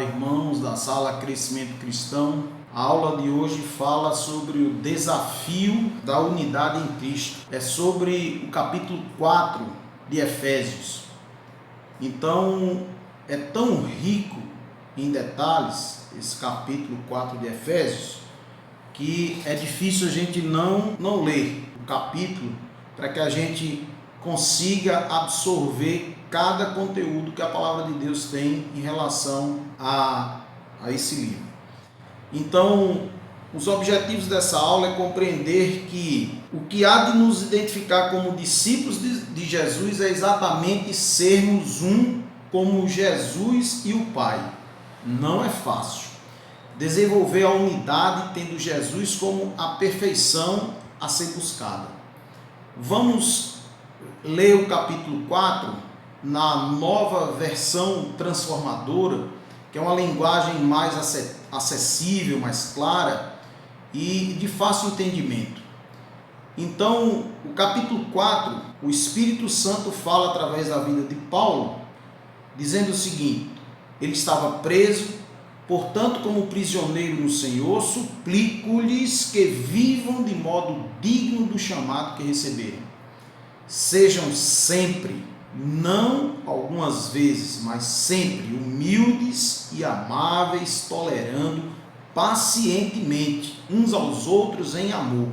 Olá, irmãos da Sala Crescimento Cristão. A aula de hoje fala sobre o desafio da unidade em Cristo. É sobre o capítulo 4 de Efésios. Então, é tão rico em detalhes esse capítulo 4 de Efésios que é difícil a gente não ler o capítulo para que a gente consiga absorver cada conteúdo que a palavra de Deus tem em relação a esse livro. Então, os objetivos dessa aula é compreender que o que há de nos identificar como discípulos de Jesus é exatamente sermos um como Jesus e o Pai. Não é fácil desenvolver a unidade tendo Jesus como a perfeição a ser buscada. Vamos ler o capítulo 4 na nova versão transformadora, que é uma linguagem mais acessível, mais clara e de fácil entendimento. Então, o capítulo 4, o Espírito Santo fala através da vida de Paulo, dizendo o seguinte: ele estava preso, portanto, como prisioneiro no Senhor, suplico-lhes que vivam de modo digno do chamado que receberam. Sejam sempre, não algumas vezes, mas sempre humildes e amáveis, tolerando pacientemente uns aos outros em amor.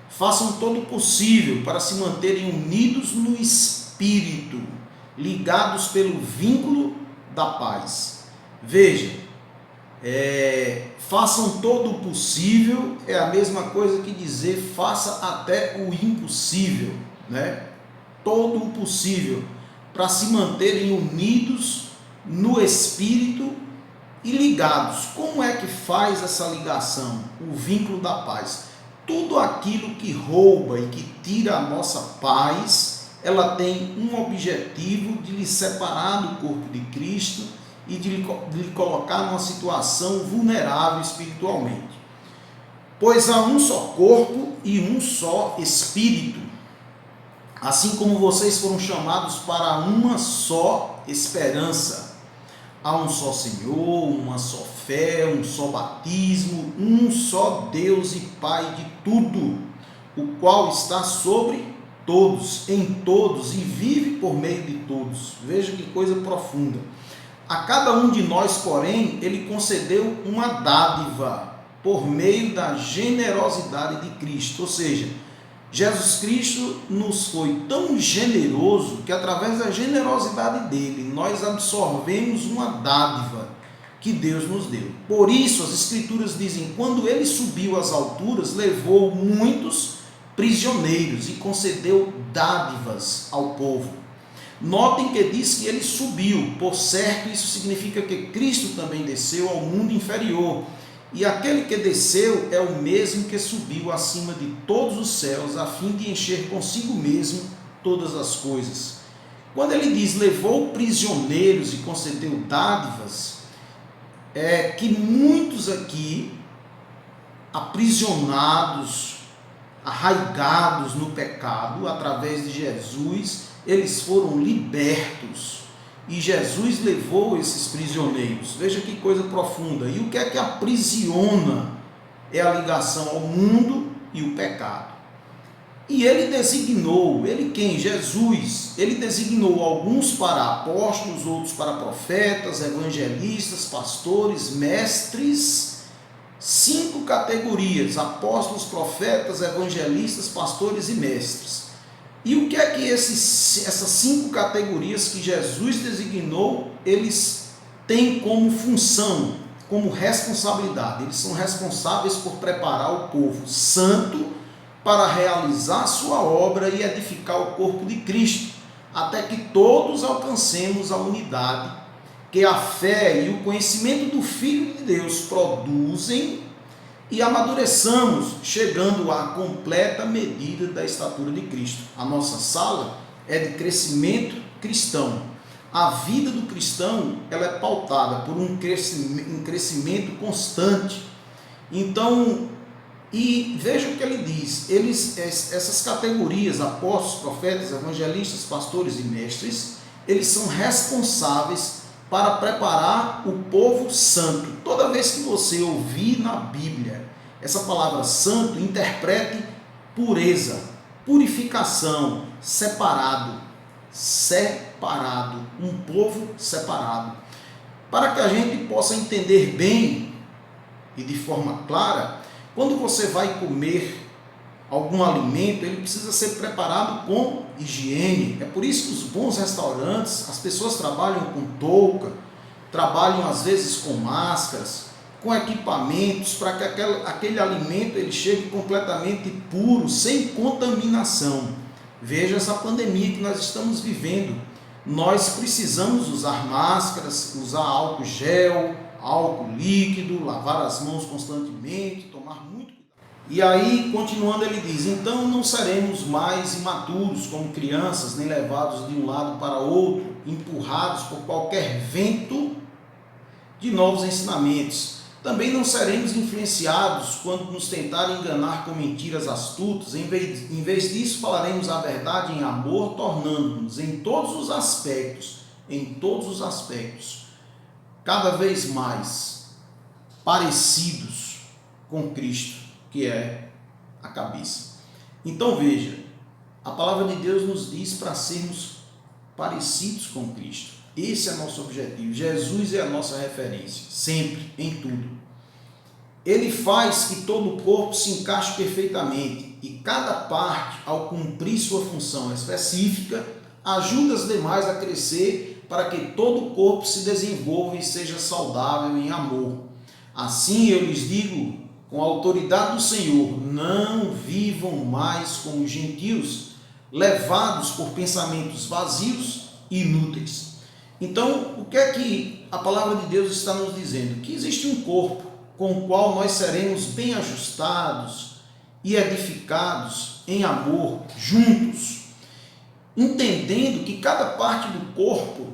Façam todo o possível para se manterem unidos no Espírito, ligados pelo vínculo da paz. Veja, façam todo o possível é a mesma coisa que dizer faça até o impossível, né? Todo o possível para se manterem unidos no Espírito e ligados. Como é que faz essa ligação? O vínculo da paz. Tudo aquilo que rouba e que tira a nossa paz, ela tem um objetivo de lhe separar do corpo de Cristo e de lhe colocar numa situação vulnerável espiritualmente. Pois há um só corpo e um só Espírito, assim como vocês foram chamados para uma só esperança. Há um só Senhor, uma só fé, um só batismo, um só Deus e Pai de tudo, o qual está sobre todos, em todos e vive por meio de todos. Veja que coisa profunda. A cada um de nós, porém, ele concedeu uma dádiva por meio da generosidade de Cristo. Ou seja, Jesus Cristo nos foi tão generoso que através da generosidade dele, nós absorvemos uma dádiva que Deus nos deu. Por isso, as Escrituras dizem, quando ele subiu às alturas, levou muitos prisioneiros e concedeu dádivas ao povo. Notem que diz que ele subiu, por certo isso significa que Cristo também desceu ao mundo inferior, e aquele que desceu é o mesmo que subiu acima de todos os céus, a fim de encher consigo mesmo todas as coisas. Quando ele diz levou prisioneiros e concedeu dádivas, é que muitos aqui, aprisionados, arraigados no pecado, através de Jesus, eles foram libertos e Jesus levou esses prisioneiros. Veja que coisa profunda. E o que é que aprisiona? É a ligação ao mundo e o pecado. E ele designou, ele quem? Jesus. Ele designou alguns para apóstolos, outros para profetas, evangelistas, pastores, mestres. 5 categorias: apóstolos, profetas, evangelistas, pastores e mestres. E o que é que essas 5 categorias que Jesus designou, eles têm como função, como responsabilidade? Eles são responsáveis por preparar o povo santo para realizar sua obra e edificar o corpo de Cristo, até que todos alcancemos a unidade que a fé e o conhecimento do Filho de Deus produzem e amadureçamos, chegando à completa medida da estatura de Cristo. A nossa sala é de crescimento cristão. A vida do cristão, ela é pautada por um crescimento constante. Então, e veja o que ele diz, essas categorias, apóstolos, profetas, evangelistas, pastores e mestres, eles são responsáveis para preparar o povo santo. Toda vez que você ouvir na Bíblia essa palavra santo, interprete pureza, purificação, separado, um povo separado. Para que a gente possa entender bem e de forma clara, quando você vai comer algum alimento, ele precisa ser preparado com higiene. É por isso que os bons restaurantes, as pessoas trabalham com touca, trabalham às vezes com máscaras, com equipamentos, para que aquele alimento ele chegue completamente puro, sem contaminação. Veja essa pandemia que nós estamos vivendo. Nós precisamos usar máscaras, usar álcool gel, álcool líquido, lavar as mãos constantemente, tomar muito cuidado. E aí, continuando, ele diz: então não seremos mais imaturos como crianças, nem levados de um lado para outro, empurrados por qualquer vento de novos ensinamentos. Também não seremos influenciados quando nos tentarem enganar com mentiras astutas. Em vez disso, falaremos a verdade em amor, tornando-nos em todos os aspectos, cada vez mais parecidos com Cristo, que é a cabeça. Então veja, a palavra de Deus nos diz para sermos parecidos com Cristo. Esse é nosso objetivo. Jesus é a nossa referência, sempre, em tudo. Ele faz que todo o corpo se encaixe perfeitamente e cada parte, ao cumprir sua função específica, ajuda as demais a crescer para que todo o corpo se desenvolva e seja saudável em amor. Assim eu lhes digo, com a autoridade do Senhor, não vivam mais como gentios, levados por pensamentos vazios e inúteis. Então, o que é que a palavra de Deus está nos dizendo? Que existe um corpo com o qual nós seremos bem ajustados e edificados em amor, juntos, entendendo que cada parte do corpo,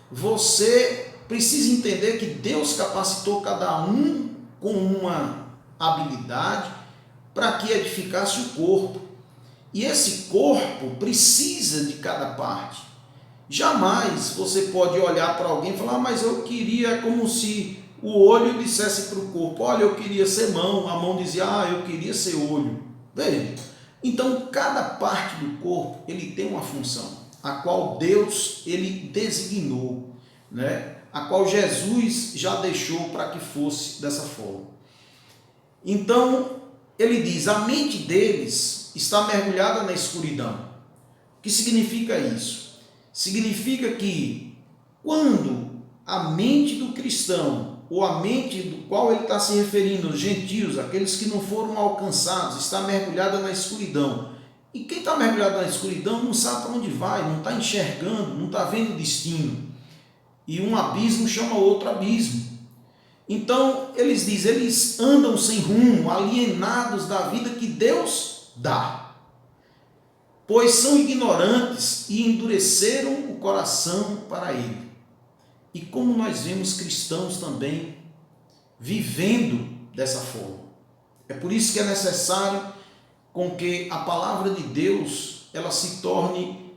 você precisa entender que Deus capacitou cada um com uma habilidade para que edificasse o corpo. E esse corpo precisa de cada parte. Jamais você pode olhar para alguém e falar: mas eu queria, como se o olho dissesse para o corpo: olha, eu queria ser mão, a mão dizia: eu queria ser olho. Veja, então cada parte do corpo ele tem uma função, a qual Deus ele designou, né? A qual Jesus já deixou para que fosse dessa forma. Então ele diz: a mente deles está mergulhada na escuridão. O que significa isso? Significa que quando a mente do cristão, ou a mente do qual ele está se referindo, os gentios, aqueles que não foram alcançados, está mergulhada na escuridão. E quem está mergulhado na escuridão não sabe para onde vai, não está enxergando, não está vendo destino. E um abismo chama outro abismo. Então, eles dizem, eles andam sem rumo, alienados da vida que Deus dá. Pois são ignorantes e endureceram o coração para ele. E como nós vemos cristãos também vivendo dessa forma. É por isso que é necessário com que a palavra de Deus ela se torne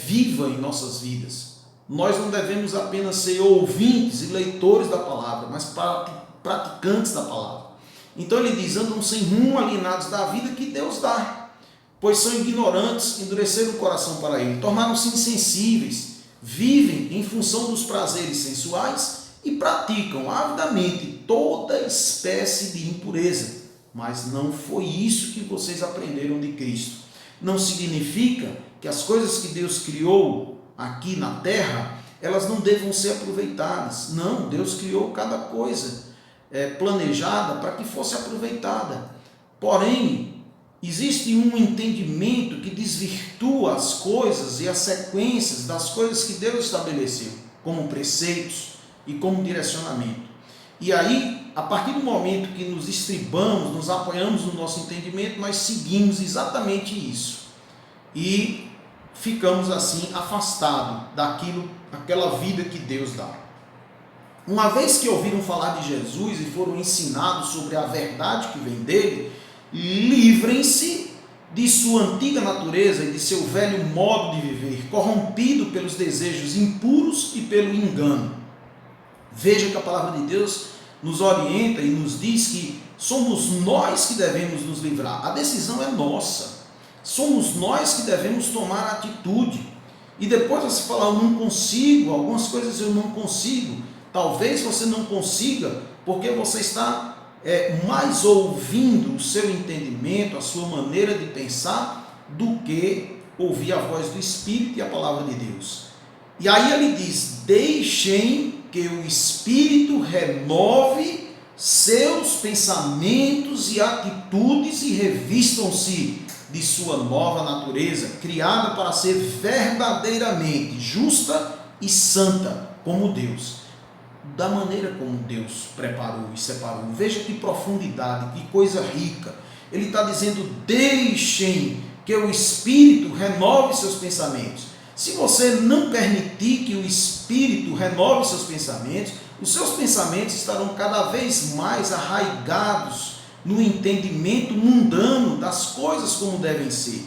viva em nossas vidas. Nós não devemos apenas ser ouvintes e leitores da palavra, mas praticantes da palavra. Então ele diz: andam sem rumo, alienados da vida que Deus dá. Pois são ignorantes, endureceram o coração para ele, tornaram-se insensíveis, vivem em função dos prazeres sensuais e praticam avidamente toda espécie de impureza. Mas não foi isso que vocês aprenderam de Cristo. Não significa que as coisas que Deus criou aqui na terra, elas não devam ser aproveitadas. Não, Deus criou cada coisa planejada para que fosse aproveitada. Porém, existe um entendimento que desvirtua as coisas e as sequências das coisas que Deus estabeleceu, como preceitos e como direcionamento. E aí, a partir do momento que nos estribamos, nos apoiamos no nosso entendimento, nós seguimos exatamente isso. E ficamos assim afastados daquela vida que Deus dá. Uma vez que ouviram falar de Jesus e foram ensinados sobre a verdade que vem dele, livrem-se de sua antiga natureza e de seu velho modo de viver, corrompido pelos desejos impuros e pelo engano. Veja que a palavra de Deus nos orienta e nos diz que somos nós que devemos nos livrar. A decisão é nossa. Somos nós que devemos tomar atitude. E depois você falar, eu não consigo, algumas coisas eu não consigo. Talvez você não consiga porque você está mais ouvindo o seu entendimento, a sua maneira de pensar, do que ouvir a voz do Espírito e a palavra de Deus. E aí ele diz, deixem que o Espírito renove seus pensamentos e atitudes e revistam-se de sua nova natureza, criada para ser verdadeiramente justa e santa como Deus. Da maneira como Deus preparou e separou. Veja que profundidade, que coisa rica. Ele está dizendo, deixem que o Espírito renove seus pensamentos. Se você não permitir que o Espírito renove seus pensamentos, os seus pensamentos estarão cada vez mais arraigados no entendimento mundano das coisas como devem ser.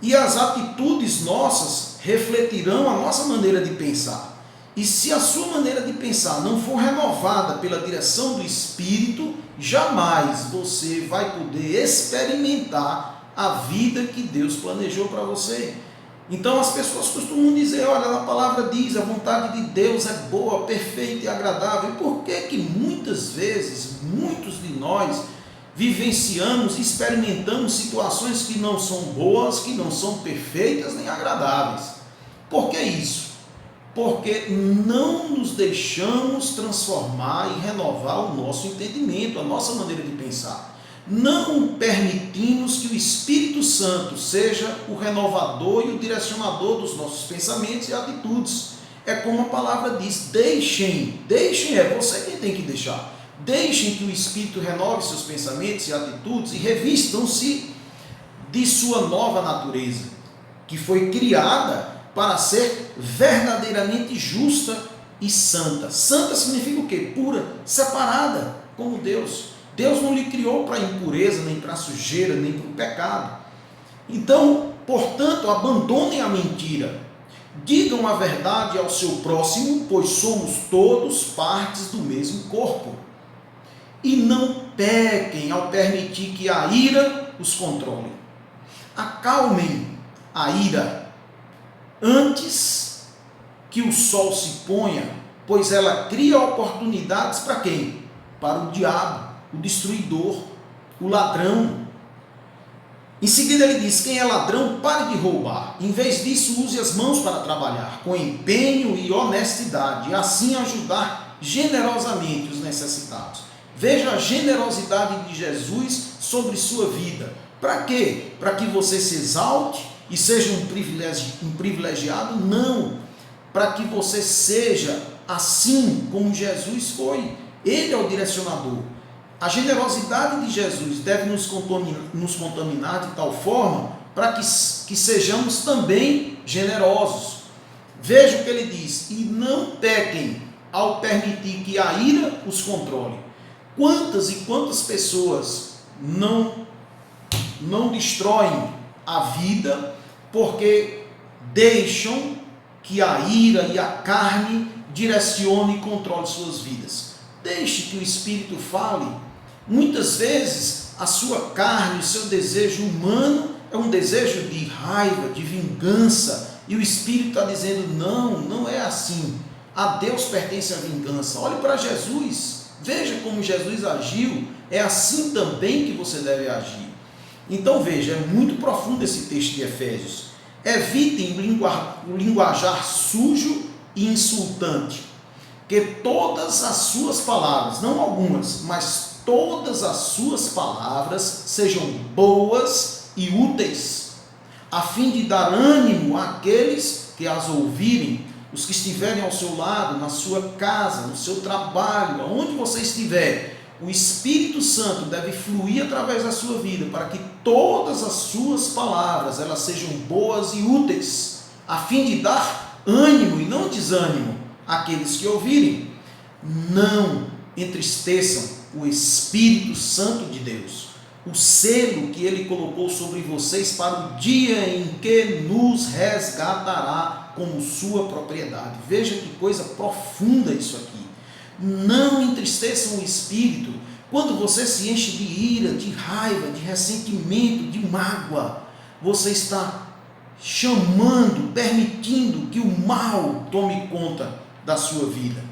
E as atitudes nossas refletirão a nossa maneira de pensar. E se a sua maneira de pensar não for renovada pela direção do Espírito, jamais você vai poder experimentar a vida que Deus planejou para você. Então as pessoas costumam dizer, olha, a palavra diz, a vontade de Deus é boa, perfeita e agradável. E por que que muitas vezes, muitos de nós vivenciamos e experimentamos situações que não são boas, que não são perfeitas nem agradáveis? Por que isso? Porque não nos deixamos transformar e renovar o nosso entendimento, a nossa maneira de pensar. Não permitimos que o Espírito Santo seja o renovador e o direcionador dos nossos pensamentos e atitudes. É como a palavra diz, deixem é você quem tem que deixar. Deixem que o Espírito renove seus pensamentos e atitudes e revistam-se de sua nova natureza, que foi criada para ser verdadeiramente justa e santa. Santa significa o quê? Pura, separada, como Deus. Deus não lhe criou para a impureza, nem para a sujeira, nem para o pecado. Então, portanto, abandonem a mentira. Digam a verdade ao seu próximo, pois somos todos partes do mesmo corpo. E não pequem ao permitir que a ira os controle. Acalmem a ira antes que o sol se ponha, pois ela cria oportunidades para quem? Para o diabo, o destruidor, o ladrão. Em seguida ele diz, quem é ladrão, pare de roubar. Em vez disso, use as mãos para trabalhar, com empenho e honestidade, e assim ajudar generosamente os necessitados. Veja a generosidade de Jesus sobre sua vida. Para quê? Para que você se exalte e seja um privilegiado? Não. Para que você seja assim como Jesus foi. Ele é o direcionador. A generosidade de Jesus deve nos contaminar de tal forma para que sejamos também generosos. Veja o que ele diz, e não pequem ao permitir que a ira os controle. Quantas e quantas pessoas não destroem a vida porque deixam que a ira e a carne direcione e controle suas vidas. Deixe que o Espírito fale. Muitas vezes a sua carne, o seu desejo humano é um desejo de raiva, de vingança, e o Espírito está dizendo, não é assim. A Deus pertence a vingança. Olhe para Jesus, veja como Jesus agiu, é assim também que você deve agir. Então veja, é muito profundo esse texto de Efésios. Evitem o linguajar sujo e insultante, que todas as suas palavras, não algumas, mas todas as suas palavras sejam boas e úteis, a fim de dar ânimo àqueles que as ouvirem, os que estiverem ao seu lado, na sua casa, no seu trabalho, aonde você estiver. O Espírito Santo deve fluir através da sua vida para que todas as suas palavras elas sejam boas e úteis, a fim de dar ânimo e não desânimo àqueles que ouvirem. Não entristeçam o Espírito Santo de Deus, o selo que Ele colocou sobre vocês para o dia em que nos resgatará como sua propriedade. Veja que coisa profunda isso aqui. Não entristeçam o espírito. Quando você se enche de ira, de raiva, de ressentimento, de mágoa, você está chamando, permitindo que o mal tome conta da sua vida.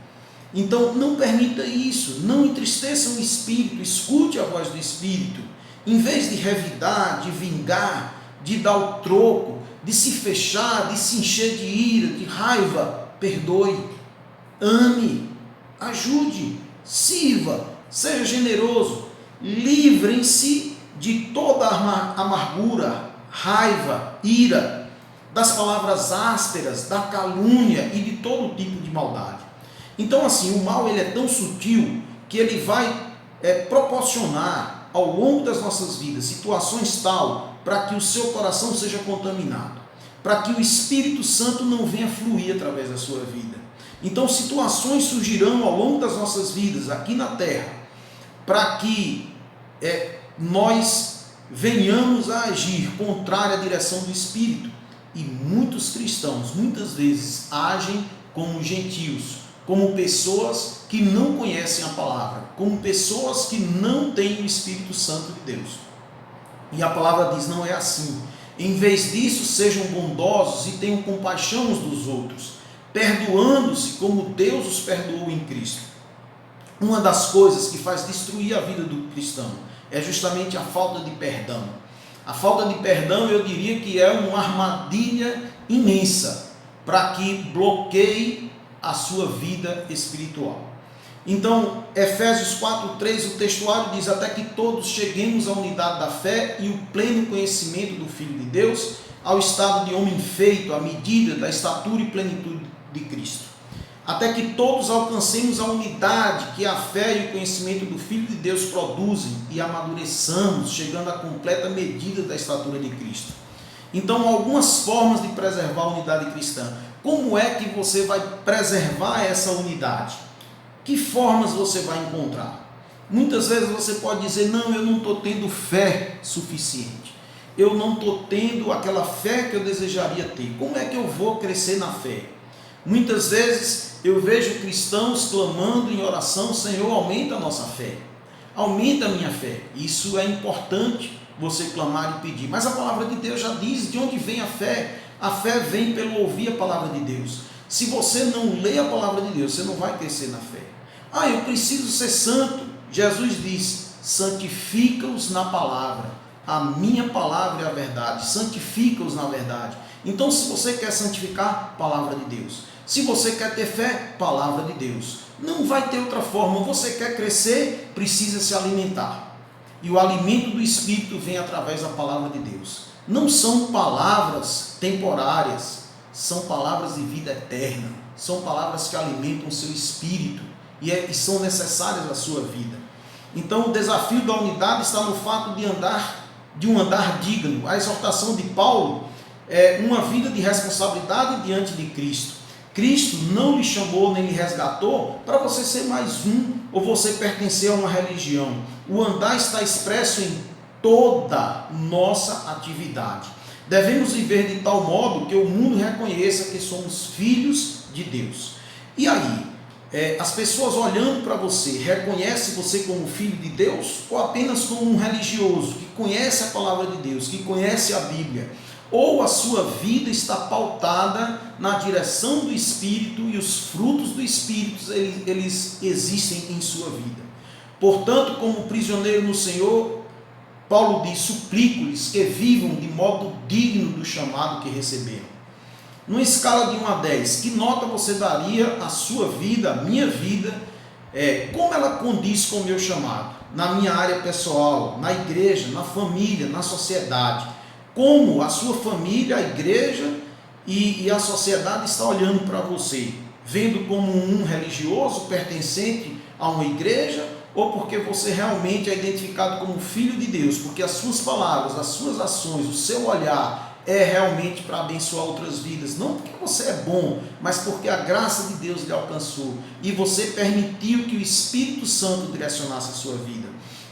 Então não permita isso, não entristeça o espírito, escute a voz do espírito. Em vez de revidar, de vingar, de dar o troco, de se fechar, de se encher de ira, de raiva, perdoe, ame, ajude, sirva, seja generoso, livrem-se de toda amargura, raiva, ira, das palavras ásperas, da calúnia e de todo tipo de maldade. Então assim, o mal ele é tão sutil que ele vai proporcionar ao longo das nossas vidas situações tal para que o seu coração seja contaminado, para que o Espírito Santo não venha fluir através da sua vida. Então situações surgirão ao longo das nossas vidas aqui na terra para que nós venhamos a agir contrário à direção do Espírito. E muitos cristãos muitas vezes agem como gentios, como pessoas que não conhecem a palavra, como pessoas que não têm o Espírito Santo de Deus. E a palavra diz, não é assim. Em vez disso, sejam bondosos e tenham compaixão uns dos outros, perdoando-se como Deus os perdoou em Cristo. Uma das coisas que faz destruir a vida do cristão é justamente a falta de perdão. A falta de perdão, eu diria que é uma armadilha imensa para que bloqueie a sua vida espiritual. Então, Efésios 4:3, o textuário diz, até que todos cheguemos à unidade da fé e o pleno conhecimento do Filho de Deus, ao estado de homem feito, à medida da estatura e plenitude de Cristo. Até que todos alcancemos a unidade que a fé e o conhecimento do Filho de Deus produzem e amadureçamos, chegando à completa medida da estatura de Cristo. Então, algumas formas de preservar a unidade cristã. Como é que você vai preservar essa unidade? Que formas você vai encontrar? Muitas vezes você pode dizer, não, eu não estou tendo fé suficiente. Eu não estou tendo aquela fé que eu desejaria ter. Como é que eu vou crescer na fé? Muitas vezes eu vejo cristãos clamando em oração, Senhor, aumenta a nossa fé. Aumenta a minha fé. Isso é importante, você clamar e pedir. Mas a palavra de Deus já diz de onde vem a fé. A fé vem pelo ouvir a palavra de Deus. Se você não lê a palavra de Deus, você não vai crescer na fé. Ah, eu preciso ser santo. Jesus diz, santifica-os na palavra. A minha palavra é a verdade. Santifica-os na verdade. Então, se você quer santificar, palavra de Deus. Se você quer ter fé, palavra de Deus. Não vai ter outra forma. Você quer crescer, precisa se alimentar. E o alimento do Espírito vem através da palavra de Deus. Não são palavras temporárias, são palavras de vida eterna. São palavras que alimentam o seu espírito e são necessárias à sua vida. Então o desafio da unidade está no fato de um andar digno. A exortação de Paulo é uma vida de responsabilidade diante de Cristo. Cristo não lhe chamou nem lhe resgatou para você ser mais um ou você pertencer a uma religião. O andar está expresso em toda nossa atividade. Devemos viver de tal modo que o mundo reconheça que somos filhos de Deus. E aí, as pessoas olhando para você, reconhecem você como filho de Deus ou apenas como um religioso que conhece a palavra de Deus, que conhece a Bíblia? Ou a sua vida está pautada na direção do Espírito e os frutos do Espírito eles existem em sua vida. Portanto, como prisioneiro no Senhor, Paulo diz, suplico-lhes que vivam de modo digno do chamado que receberam. Numa escala de 1 a 10, que nota você daria à sua vida, à minha vida, como ela condiz com o meu chamado? Na minha área pessoal, na igreja, na família, na sociedade. Como a sua família, a igreja e a sociedade está olhando para você, vendo como um religioso pertencente a uma igreja, ou porque você realmente é identificado como filho de Deus, porque as suas palavras, as suas ações, o seu olhar é realmente para abençoar outras vidas, não porque você é bom, mas porque a graça de Deus lhe alcançou e você permitiu que o Espírito Santo direcionasse a sua vida.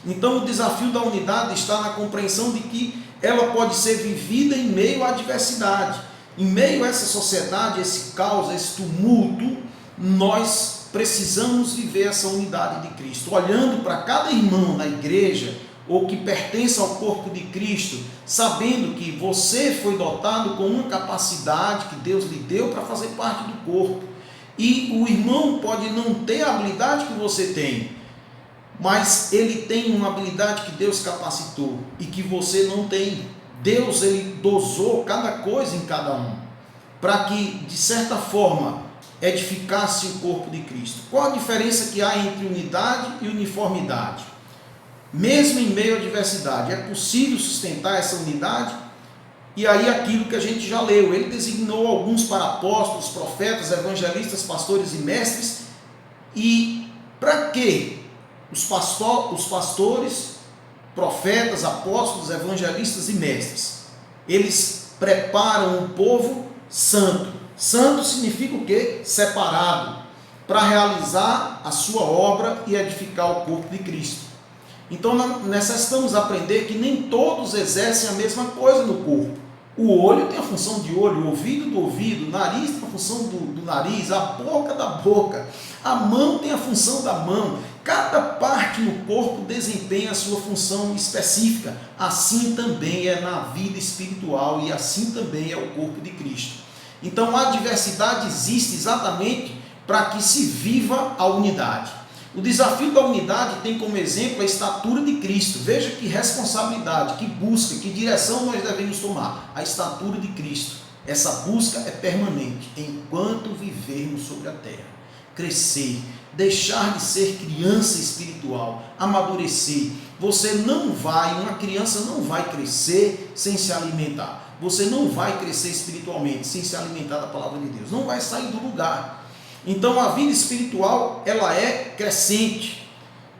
Então o desafio da unidade está na compreensão de que ela pode ser vivida em meio à adversidade, em meio a essa sociedade, esse caos, esse tumulto. Nós precisamos viver essa unidade de Cristo, olhando para cada irmão na igreja ou que pertence ao corpo de Cristo, sabendo que você foi dotado com uma capacidade que Deus lhe deu para fazer parte do corpo. E o irmão pode não ter a habilidade que você tem, mas ele tem uma habilidade que Deus capacitou e que você não tem. Deus, ele dosou cada coisa em cada um, para que, de certa forma, edificasse o corpo de Cristo. Qual a diferença que há entre unidade e uniformidade? Mesmo em meio à diversidade, é possível sustentar essa unidade? E aí aquilo que a gente já leu, ele designou alguns para apóstolos, profetas, evangelistas, pastores e mestres. E para quê? Os pastores, profetas, apóstolos, evangelistas e mestres, eles preparam o povo santo. Santo significa o quê? Separado, para realizar a sua obra e edificar o corpo de Cristo. Então necessitamos aprender que nem todos exercem a mesma coisa no corpo. O olho tem a função de olho, o ouvido do ouvido, o nariz tem a função do nariz, a boca da boca, a mão tem a função da mão. Cada parte no corpo desempenha a sua função específica. Assim também é na vida espiritual e assim também é o corpo de Cristo. Então a diversidade existe exatamente para que se viva a unidade. O desafio da unidade tem como exemplo a estatura de Cristo. Veja que responsabilidade, que busca, que direção nós devemos tomar. A estatura de Cristo. Essa busca é permanente enquanto vivermos sobre a terra. Crescer, deixar de ser criança espiritual, amadurecer. Uma criança não vai crescer sem se alimentar. Você não vai crescer espiritualmente sem se alimentar da palavra de Deus. Não vai sair do lugar. Então a vida espiritual, ela é crescente.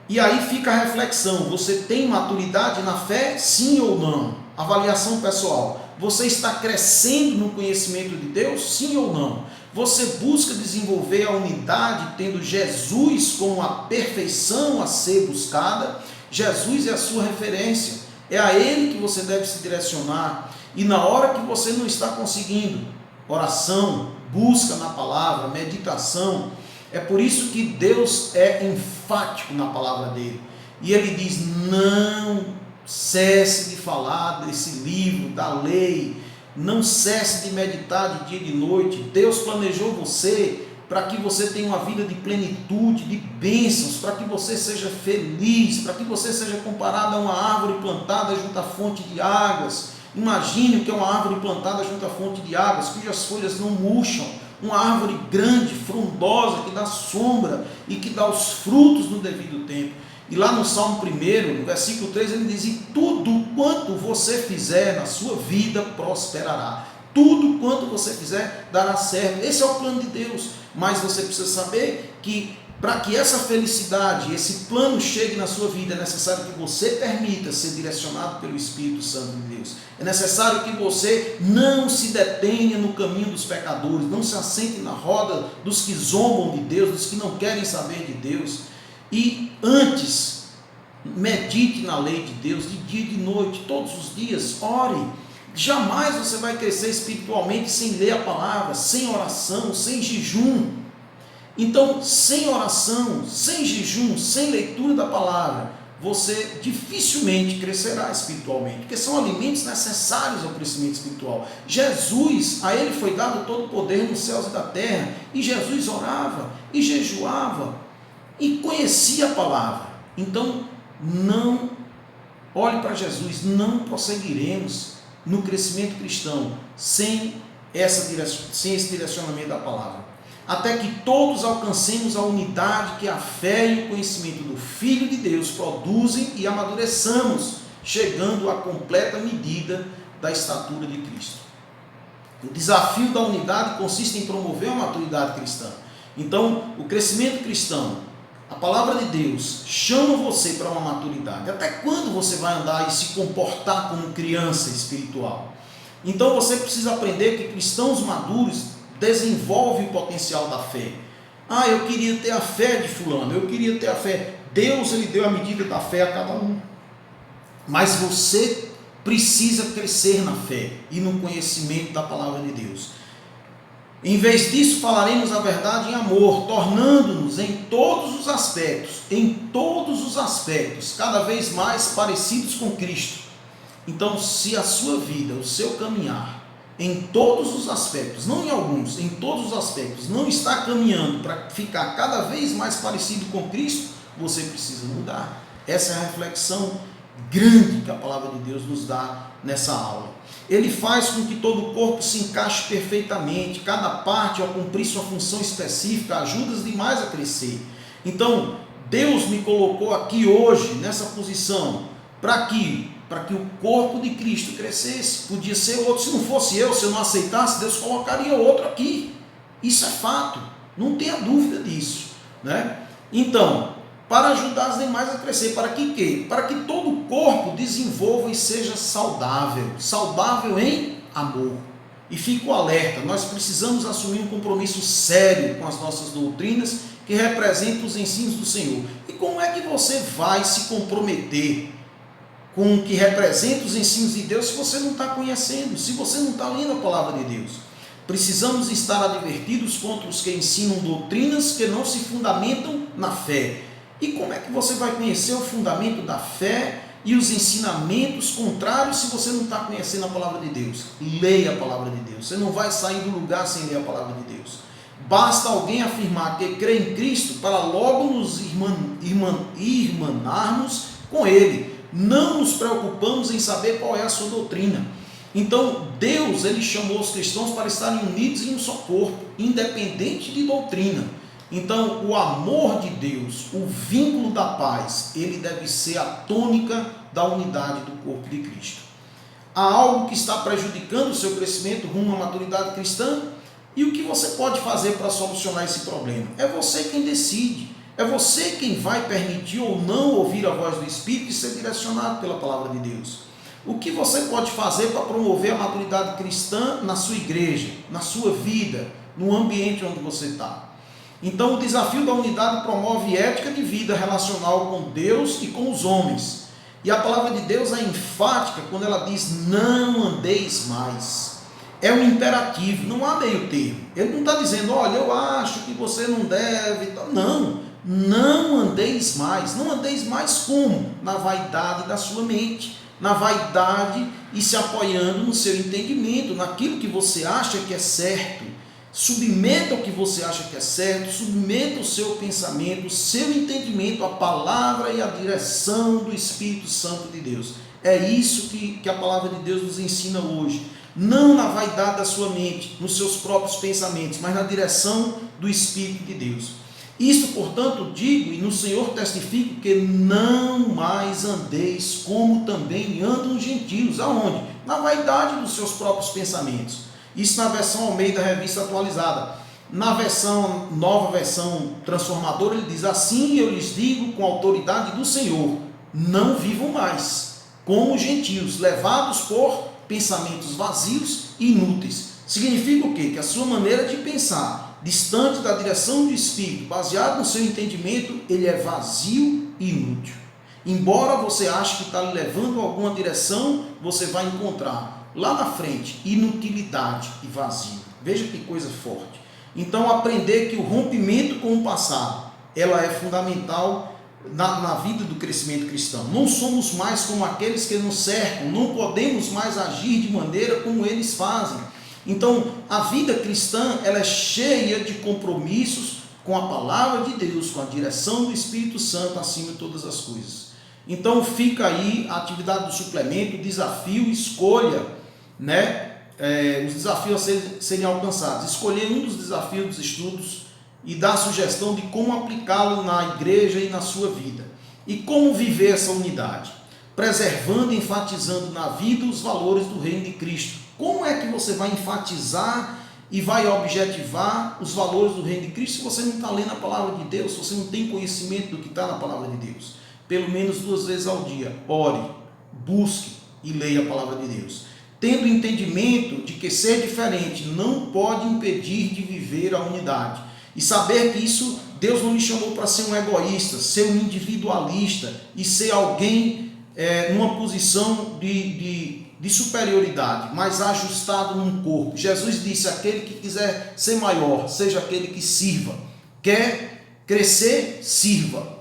E aí fica a reflexão: você tem maturidade na fé, sim ou não? Avaliação pessoal: você está crescendo no conhecimento de Deus, sim ou não? Você busca desenvolver a unidade tendo Jesus como a perfeição a ser buscada? Jesus é a sua referência, é a Ele que você deve se direcionar. E na hora que você não está conseguindo, oração, busca na palavra, meditação. É por isso que Deus é enfático na palavra dele. E ele diz: não cesse de falar desse livro, da lei. Não cesse de meditar de dia e de noite. Deus planejou você para que você tenha uma vida de plenitude, de bênçãos, para que você seja feliz, para que você seja comparado a uma árvore plantada junto à fonte de águas. Imagine o que é uma árvore plantada junto à fonte de águas, cujas folhas não murcham. Uma árvore grande, frondosa, que dá sombra e que dá os frutos no devido tempo. E lá no Salmo 1, no versículo 3, ele diz: e tudo quanto você fizer na sua vida prosperará. Tudo quanto você fizer dará certo. Esse é o plano de Deus. Mas você precisa saber que para que essa felicidade, esse plano chegue na sua vida, é necessário que você permita ser direcionado pelo Espírito Santo de Deus. É necessário que você não se detenha no caminho dos pecadores, não se assente na roda dos que zombam de Deus, dos que não querem saber de Deus. E antes, medite na lei de Deus, de dia e de noite, todos os dias, ore. Jamais você vai crescer espiritualmente sem ler a palavra, sem oração, sem jejum. Então, sem oração, sem jejum, sem leitura da palavra, você dificilmente crescerá espiritualmente, porque são alimentos necessários ao crescimento espiritual. Jesus, a ele foi dado todo o poder nos céus e da terra, e Jesus orava, e jejuava, e conhecia a palavra. Então, não olhe para Jesus, não prosseguiremos no crescimento cristão sem esse direcionamento da palavra. Até que todos alcancemos a unidade que a fé e o conhecimento do Filho de Deus produzem e amadureçamos, chegando à completa medida da estatura de Cristo. O desafio da unidade consiste em promover a maturidade cristã. Então, o crescimento cristão, a palavra de Deus, chama você para uma maturidade. Até quando você vai andar e se comportar como criança espiritual? Então, você precisa aprender que cristãos maduros desenvolve o potencial da fé. Eu queria ter a fé de fulano, eu queria ter a fé. Deus, ele deu a medida da fé a cada um. Mas você precisa crescer na fé e no conhecimento da palavra de Deus. Em vez disso, falaremos a verdade em amor, tornando-nos em todos os aspectos, cada vez mais parecidos com Cristo. Então, se a sua vida, o seu caminhar, em todos os aspectos, não em alguns, em todos os aspectos, não está caminhando para ficar cada vez mais parecido com Cristo, você precisa mudar. Essa é a reflexão grande que a palavra de Deus nos dá nessa aula. Ele faz com que todo o corpo se encaixe perfeitamente, cada parte, ao cumprir sua função específica, ajuda os demais a crescer. Então, Deus me colocou aqui hoje, nessa posição, para que o corpo de Cristo crescesse. Podia ser outro, se não fosse eu, se eu não aceitasse, Deus colocaria outro aqui. Isso é fato, não tenha dúvida disso, né? Então, para ajudar as demais a crescer, para que quê? Para que todo o corpo desenvolva e seja saudável em amor. E fico alerta, nós precisamos assumir um compromisso sério com as nossas doutrinas que representam os ensinos do Senhor. E como é que você vai se comprometer com o que representa os ensinos de Deus se você não está conhecendo, se você não está lendo a palavra de Deus? Precisamos estar advertidos contra os que ensinam doutrinas que não se fundamentam na fé. E como é que você vai conhecer o fundamento da fé e os ensinamentos contrários se você não está conhecendo a palavra de Deus? Leia a palavra de Deus. Você não vai sair do lugar sem ler a palavra de Deus. Basta alguém afirmar que crê em Cristo para logo nos irmanarmos com Ele. Não nos preocupamos em saber qual é a sua doutrina. Então, Deus, Ele chamou os cristãos para estarem unidos em um só corpo, independente de doutrina. Então, o amor de Deus, o vínculo da paz, ele deve ser a tônica da unidade do corpo de Cristo. Há algo que está prejudicando o seu crescimento rumo à maturidade cristã? E o que você pode fazer para solucionar esse problema? É você quem decide. É você quem vai permitir ou não ouvir a voz do Espírito e ser direcionado pela palavra de Deus. O que você pode fazer para promover a maturidade cristã na sua igreja, na sua vida, no ambiente onde você está? Então, o desafio da unidade promove ética de vida relacional com Deus e com os homens. E a palavra de Deus é enfática quando ela diz: não andeis mais. É um imperativo, não há meio termo. Ele não está dizendo: olha, eu acho que você não deve. Não, não andeis mais. Não andeis mais como? Na vaidade da sua mente, na vaidade e se apoiando no seu entendimento, naquilo que você acha que é certo. Submeta o que você acha que é certo, submeta o seu pensamento, o seu entendimento, a palavra e a direção do Espírito Santo de Deus. É isso que a palavra de Deus nos ensina hoje. Não na vaidade da sua mente, nos seus próprios pensamentos, mas na direção do Espírito de Deus. Isto, portanto, digo e no Senhor testifico que não mais andeis como também andam os gentios. Aonde? Na vaidade dos seus próprios pensamentos. Isso na versão Almeida Revista Atualizada. Na versão, nova versão transformadora, ele diz: assim eu lhes digo com a autoridade do Senhor, não vivam mais como gentios, levados por pensamentos vazios e inúteis. Significa o quê? Que a sua maneira de pensar, distante da direção do Espírito, baseado no seu entendimento, ele é vazio e inútil. Embora você ache que está lhe levando a alguma direção, você vai encontrar lá na frente inutilidade e vazio. Veja que coisa forte. Então, aprender que o rompimento com o passado, ela é fundamental na vida do crescimento cristão. Não somos mais como aqueles que nos cercam, não podemos mais agir de maneira como eles fazem. Então, a vida cristã, ela é cheia de compromissos com a palavra de Deus, com a direção do Espírito Santo acima de todas as coisas. Então, fica aí a atividade do suplemento, desafio, escolha, os desafios a serem alcançados. Escolher um dos desafios dos estudos e dar a sugestão de como aplicá-lo na igreja e na sua vida. E como viver essa unidade, preservando e enfatizando na vida os valores do reino de Cristo. Como é que você vai enfatizar e vai objetivar os valores do reino de Cristo se você não está lendo a palavra de Deus, se você não tem conhecimento do que está na palavra de Deus? Pelo menos 2 vezes ao dia, ore, busque e leia a palavra de Deus. Tendo entendimento de que ser diferente não pode impedir de viver a unidade. E saber que isso, Deus não me chamou para ser um egoísta, ser um individualista e ser alguém numa posição de de superioridade, mas ajustado num corpo. Jesus disse: aquele que quiser ser maior, seja aquele que sirva. Quer crescer? Sirva.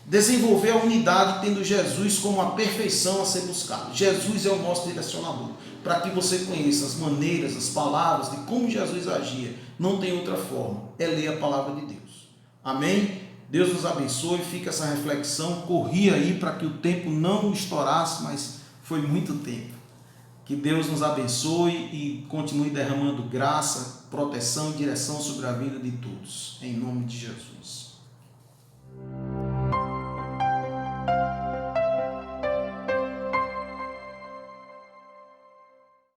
Desenvolver a unidade tendo Jesus como a perfeição a ser buscada. Jesus é o nosso direcionador, para que você conheça as maneiras, as palavras de como Jesus agia. Não tem outra forma, é ler a palavra de Deus. Amém? Deus nos abençoe, fica essa reflexão. Corri aí para que o tempo não estourasse, mas foi muito tempo. Que Deus nos abençoe e continue derramando graça, proteção e direção sobre a vida de todos. Em nome de Jesus.